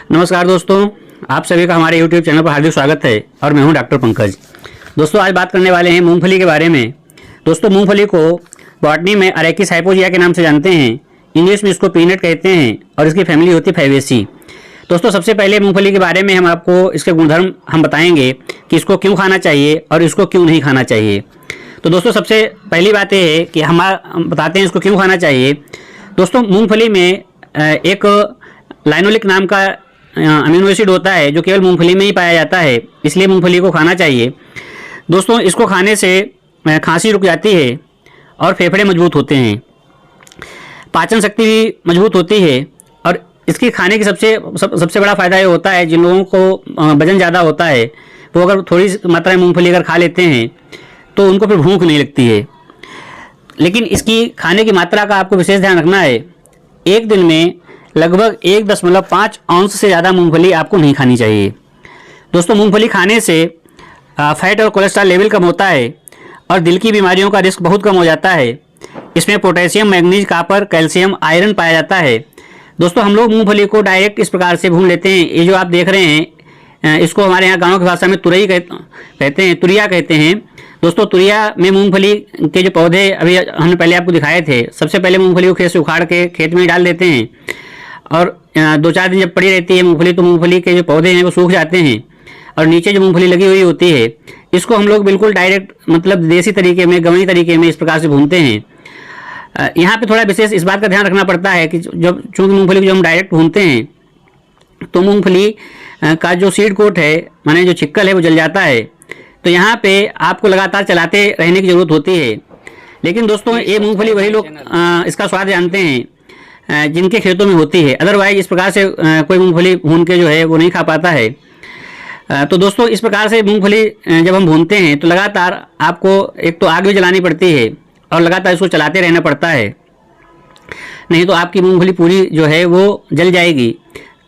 नमस्कार दोस्तों, आप सभी का हमारे YouTube चैनल पर हार्दिक स्वागत है और मैं हूं डॉक्टर पंकज। दोस्तों आज बात करने वाले हैं मूंगफली के बारे में। दोस्तों मूंगफली को बॉटनी में अरेकिस हाइपोजिया के नाम से जानते हैं, इंग्लिश में इसको पीनट कहते हैं और इसकी फैमिली होती है फैबेसी। दोस्तों सबसे पहले मूंगफली के बारे में हम आपको इसके गुणधर्म हम बताएंगे कि इसको क्यों खाना चाहिए और इसको क्यों नहीं खाना चाहिए। तो दोस्तों सबसे पहली बात यह है कि हम बताते हैं इसको क्यों खाना चाहिए। दोस्तों मूंगफली में एक लाइनोलिक नाम का अमीनो एसिड होता है जो केवल मूंगफली में ही पाया जाता है, इसलिए मूंगफली को खाना चाहिए। दोस्तों इसको खाने से खांसी रुक जाती है और फेफड़े मजबूत होते हैं, पाचन शक्ति भी मजबूत होती है और इसकी खाने की सबसे बड़ा फ़ायदा ये होता है जिन लोगों को वजन ज़्यादा होता है वो अगर थोड़ी मात्रा में मूंगफली अगर खा लेते हैं तो उनको फिर भूख नहीं लगती है। लेकिन इसकी खाने की मात्रा का आपको विशेष ध्यान रखना है। एक दिन में लगभग 1.5 औंस से ज़्यादा मूंगफली आपको नहीं खानी चाहिए। दोस्तों मूंगफली खाने से फैट और कोलेस्ट्रॉल लेवल कम होता है और दिल की बीमारियों का रिस्क बहुत कम हो जाता है। इसमें potassium, manganese, copper, calcium, iron पाया जाता है। दोस्तों हम लोग मूंगफली को डायरेक्ट इस प्रकार से भून लेते हैं। ये जो आप देख रहे हैं इसको हमारे यहाँ गाँव की भाषा में तुरई कहते हैं, तुरिया कहते हैं। दोस्तों तुरिया में मूंगफली के जो पौधे अभी हमने पहले आपको दिखाए थे, सबसे पहले मूंगफली को खेत से उखाड़ के खेत में डाल देते हैं और 2-4 दिन जब पड़ी रहती है मूंगफली तो मूंगफली के जो पौधे हैं वो सूख जाते हैं और नीचे जो मूंगफली लगी हुई होती है इसको हम लोग बिल्कुल डायरेक्ट मतलब देसी तरीके में, गवई तरीके में इस प्रकार से भूनते हैं। यहाँ पे थोड़ा विशेष इस बात का ध्यान रखना पड़ता है कि जब चूँकि मूंगफली को जब हम डायरेक्ट भूनते हैं तो मूंगफली का जो सीड कोट है माने जो छिक्कल है वो जल जाता है, तो यहाँ पे आपको लगातार चलाते रहने की ज़रूरत होती है। लेकिन दोस्तों ये मूंगफली वही लोग इसका स्वाद जानते हैं जिनके खेतों में होती है, अदरवाइज इस प्रकार से कोई मूंगफली भून के जो है वो नहीं खा पाता है। तो दोस्तों इस प्रकार से मूंगफली जब हम भूनते हैं तो लगातार आपको एक तो आग भी जलानी पड़ती है और लगातार इसको चलाते रहना पड़ता है, नहीं तो आपकी मूंगफली पूरी जो है वो जल जाएगी।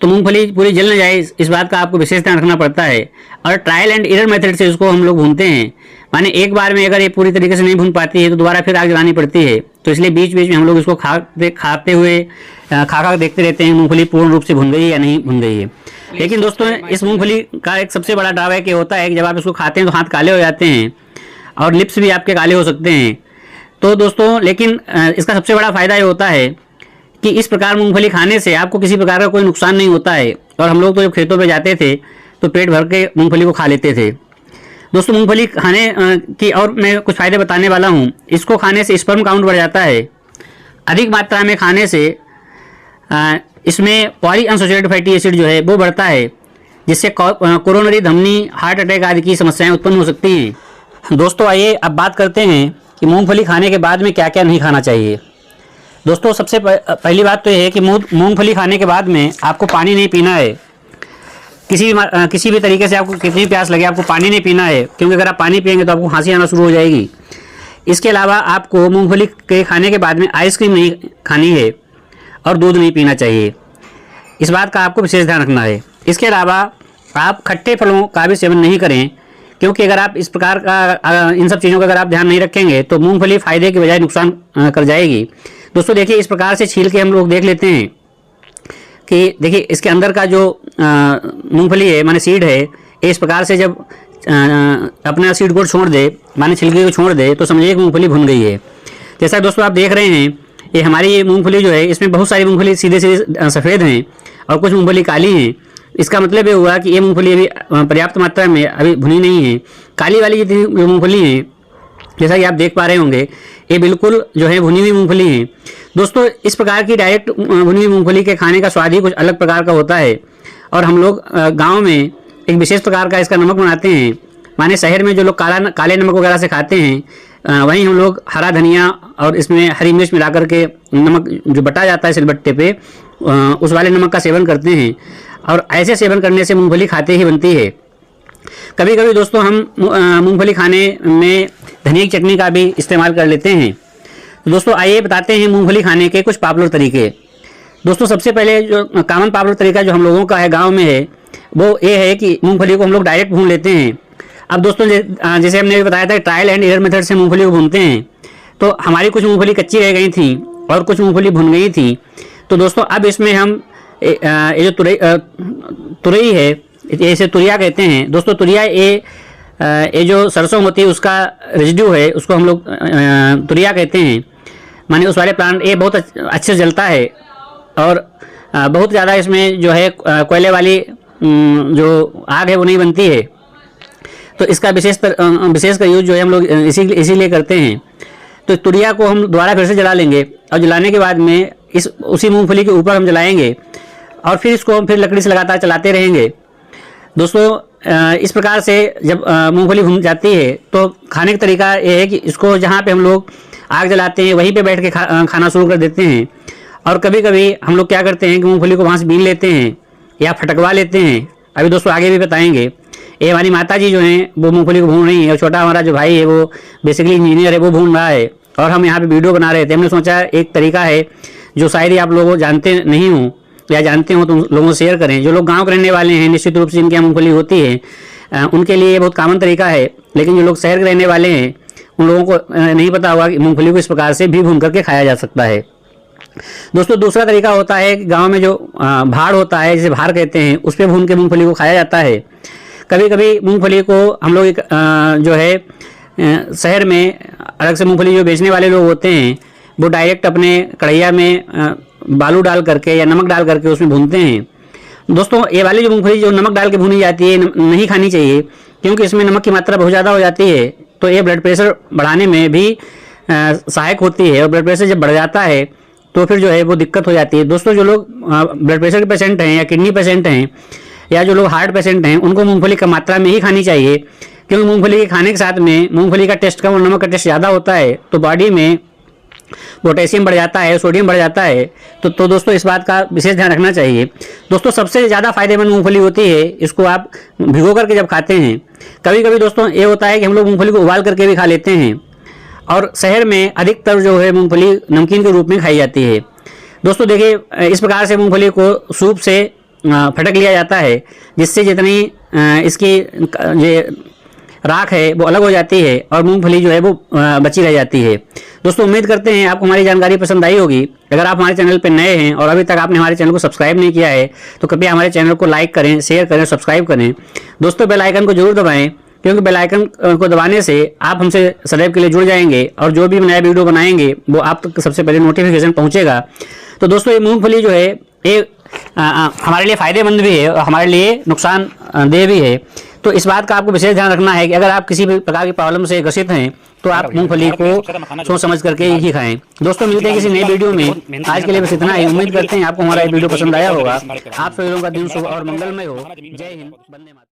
तो मूंगफली पूरी जल न जाए इस बात का आपको विशेष ध्यान रखना पड़ता है और ट्रायल एंड एरर मेथड से इसको हम लोग भूनते हैं। माने एक बार में अगर ये पूरी तरीके से नहीं भून पाती है तो दोबारा फिर आग जलानी पड़ती है। तो इसलिए बीच बीच में हम लोग इसको खाते हुए खा देखते रहते हैं मूंगफली पूर्ण रूप से भुन गई है या नहीं भुन गई है। लेकिन दोस्तों इस मूंगफली का एक सबसे बड़ा ड्रॉबैक ये होता है कि जब आप इसको खाते हैं तो हाथ काले हो जाते हैं और लिप्स भी आपके काले हो सकते हैं। तो दोस्तों लेकिन इसका सबसे बड़ा फ़ायदा ये होता है कि इस प्रकार मूंगफली खाने से आपको किसी प्रकार का कोई नुकसान नहीं होता है। और हम लोग तो जब खेतों पे जाते थे तो पेट भर के मूंगफली को खा लेते थे। दोस्तों मूंगफली खाने की और मैं कुछ फ़ायदे बताने वाला हूँ। इसको खाने से स्पर्म काउंट बढ़ जाता है। अधिक मात्रा में खाने से इसमें पॉली अनसैचुरेटेड फैटी एसिड जो है वो बढ़ता है, जिससे कोरोनरी धमनी, हार्ट अटैक आदि की समस्याएँ उत्पन्न हो सकती हैं। दोस्तों आइए अब बात करते हैं कि मूँगफली खाने के बाद में क्या क्या नहीं खाना चाहिए। दोस्तों सबसे पहली बात तो यह है कि मूंगफली खाने के बाद में आपको पानी नहीं पीना है। किसी भी तरीके से आपको कितनी प्यास लगे आपको पानी नहीं पीना है, क्योंकि अगर आप पानी पिएंगे तो आपको खांसी आना शुरू हो जाएगी। इसके अलावा आपको मूंगफली के खाने के बाद में आइसक्रीम नहीं खानी है और दूध नहीं पीना चाहिए। इस बात का आपको विशेष ध्यान रखना है। इसके अलावा आप खट्टे फलों का भी सेवन नहीं करें, क्योंकि अगर आप इस प्रकार का इन सब चीज़ों का अगर आप ध्यान नहीं रखेंगे तो मूंगफली फ़ायदे की बजाय नुकसान कर जाएगी। दोस्तों देखिए इस प्रकार से छील के हम लोग देख लेते हैं कि देखिए इसके अंदर का जो मूंगफली है माने सीड है, इस प्रकार से जब अपना सीड को छोड़ दे माने छिलके को छोड़ दे तो समझिए कि मूंगफली भुन गई है। जैसा दोस्तों आप देख रहे हैं ये हमारी ये मूंगफली जो है इसमें बहुत सारी मूंगफली सीधे सीधे सफ़ेद हैं और कुछ मूंगफली काली हैं। इसका मतलब ये हुआ कि ये मूंगफली अभी पर्याप्त मात्रा में अभी भुनी नहीं है। काली वाली जितनी मूंगफली है जैसा कि आप देख पा रहे होंगे ये बिल्कुल जो है भुनी हुई मूंगफली है। दोस्तों इस प्रकार की डायरेक्ट भुनी हुई मूंगफली के खाने का स्वाद ही कुछ अलग प्रकार का होता है और हम लोग गांव में एक विशेष प्रकार का इसका नमक बनाते हैं। माने शहर में जो लोग काले नमक वगैरह से खाते हैं वहीं हम लोग हरा धनिया और इसमें हरी मिर्च मिला करके नमक जो बटा जाता है सिलबट्टे पे उस वाले नमक का सेवन करते हैं और ऐसे सेवन करने से मूंगफली खाते ही बनती है। कभी कभी दोस्तों हम मूंगफली खाने में धनिया की चटनी का भी इस्तेमाल कर लेते हैं। तो दोस्तों आइए बताते हैं मूंगफली खाने के कुछ पॉपुलर तरीके। दोस्तों सबसे पहले जो कॉमन पॉपुलर तरीका जो हम लोगों का है गांव में है वो ये है कि मूंगफली को हम लोग डायरेक्ट भून लेते हैं। अब दोस्तों जैसे हमने बताया था ट्रायल एंड एरर मेथड से मूंगफली को भूनते हैं, तो हमारी कुछ मूंगफली कच्ची रह गई थी और कुछ मूंगफली भुन गई थी। तो दोस्तों अब इसमें हम ये जो तुरई है, इसे तुरिया कहते हैं। दोस्तों तुरिया ये जो सरसों होती है उसका रेजिड्यू है, उसको हम लोग तुरिया कहते हैं। माने उस वाले प्लांट ये बहुत अच्छे से जलता है और बहुत ज़्यादा इसमें जो है कोयले वाली जो आग है वो नहीं बनती है। तो इसका विशेषकर यूज जो है हम लोग इसीलिए करते हैं। तो तुरिया को हम दोबारा फिर से जला लेंगे और जलाने के बाद में उसी मूंगफली के ऊपर हम जलाएंगे और फिर इसको हम फिर लकड़ी से लगातार चलाते रहेंगे। दोस्तों इस प्रकार से जब मूंगफली भून जाती है तो खाने का तरीका ये है कि इसको जहाँ पे हम लोग आग जलाते हैं वहीं पे बैठ के खाना शुरू कर देते हैं। और कभी कभी हम लोग क्या करते हैं कि मूंगफली को वहाँ से बीन लेते हैं या फटकवा लेते हैं। अभी दोस्तों आगे भी बताएंगे। ये हमारी माता जी जो हैं वो मूंगफली को भून रही है और छोटा हमारा जो भाई है वो बेसिकली इंजीनियर है, वो भून रहा है और हम यहाँ पे वीडियो बना रहे थे। हमने सोचा एक तरीका है जो शायद ही आप लोगों जानते नहीं हो या जानते हो तो लोगों से शेयर करें। जो लोग गांव के रहने वाले हैं निश्चित रूप से जिनके यहाँ मूंगफली होती है उनके लिए ये बहुत कॉमन तरीका है, लेकिन जो लोग शहर के रहने वाले हैं उन लोगों को नहीं पता होगा कि मूंगफली को इस प्रकार से भी भून करके खाया जा सकता है। दोस्तों दूसरा तरीका होता है कि गाँव में जो भाड़ होता है, जिसे भाड़ कहते हैं, उस पर भून के मूँगफली को खाया जाता है। कभी कभी मूँगफली को हम लोग जो है शहर में अलग से मूँगफली जो बेचने वाले लोग होते हैं वो डायरेक्ट अपने कढ़ैया में बालू डाल करके या नमक डाल करके उसमें भूनते हैं। दोस्तों ये वाली जो मूंगफली जो नमक डाल के भूनी जाती है नहीं खानी चाहिए, क्योंकि इसमें नमक की मात्रा बहुत ज़्यादा हो जाती है। तो ये ब्लड प्रेशर बढ़ाने में भी सहायक होती है और ब्लड प्रेशर जब बढ़ जाता है तो फिर जो है वो दिक्कत हो जाती है। दोस्तों जो लोग ब्लड प्रेशर के पेशेंट हैं या किडनी पेशेंट हैं या जो लोग हार्ट पेशेंट हैं उनको मूँगफली कम मात्रा में ही खानी चाहिए, क्योंकि मूँगफली के खाने के साथ में मूँगफली का टेस्ट कम और नमक का टेस्ट ज़्यादा होता है तो बॉडी में पोटेशियम बढ़ जाता है, सोडियम बढ़ जाता है। तो दोस्तों इस बात का विशेष ध्यान रखना चाहिए। दोस्तों सबसे ज़्यादा फायदेमंद मूंगफली होती है, इसको आप भिगो करके जब खाते हैं। कभी कभी दोस्तों ये होता है कि हम लोग मूंगफली को उबाल करके भी खा लेते हैं और शहर में अधिकतर जो है मूंगफली नमकीन के रूप में खाई जाती है। दोस्तों देखिए इस प्रकार से मूंगफली को सूप से फटक लिया जाता है, जिससे जितनी इसकी ये राख है वो अलग हो जाती है और मूंगफली जो है वो बची रह जाती है। दोस्तों उम्मीद करते हैं आपको हमारी जानकारी पसंद आई होगी। अगर आप हमारे चैनल पर नए हैं और अभी तक आपने हमारे चैनल को सब्सक्राइब नहीं किया है तो कृपया हमारे चैनल को लाइक करें, शेयर करें, सब्सक्राइब करें। दोस्तों बेल आइकन को जरूर दबाएं, क्योंकि बेल आइकन को दबाने से आप हमसे सदैव के लिए जुड़ जाएंगे और जो भी नया वीडियो बनाएंगे वो आप तक सबसे पहले नोटिफिकेशन पहुँचेगा। तो दोस्तों ये मूँगफली जो है ये हमारे लिए फ़ायदेमंद भी है और हमारे लिए नुकसानदेह भी है। तो इस बात का आपको विशेष ध्यान रखना है कि अगर आप किसी भी प्रकार की प्रॉब्लम से ग्रसित हैं तो आप मूंगफली को सोच समझ करके ही खाएं। दोस्तों मिलते हैं किसी नई वीडियो में। आज के लिए बस इतना ही। उम्मीद करते हैं आपको हमारा ये वीडियो पसंद आया होगा। आप सभी लोगों का दिन शुभ और मंगलमय हो। जय हिंद, वंदे मातरम।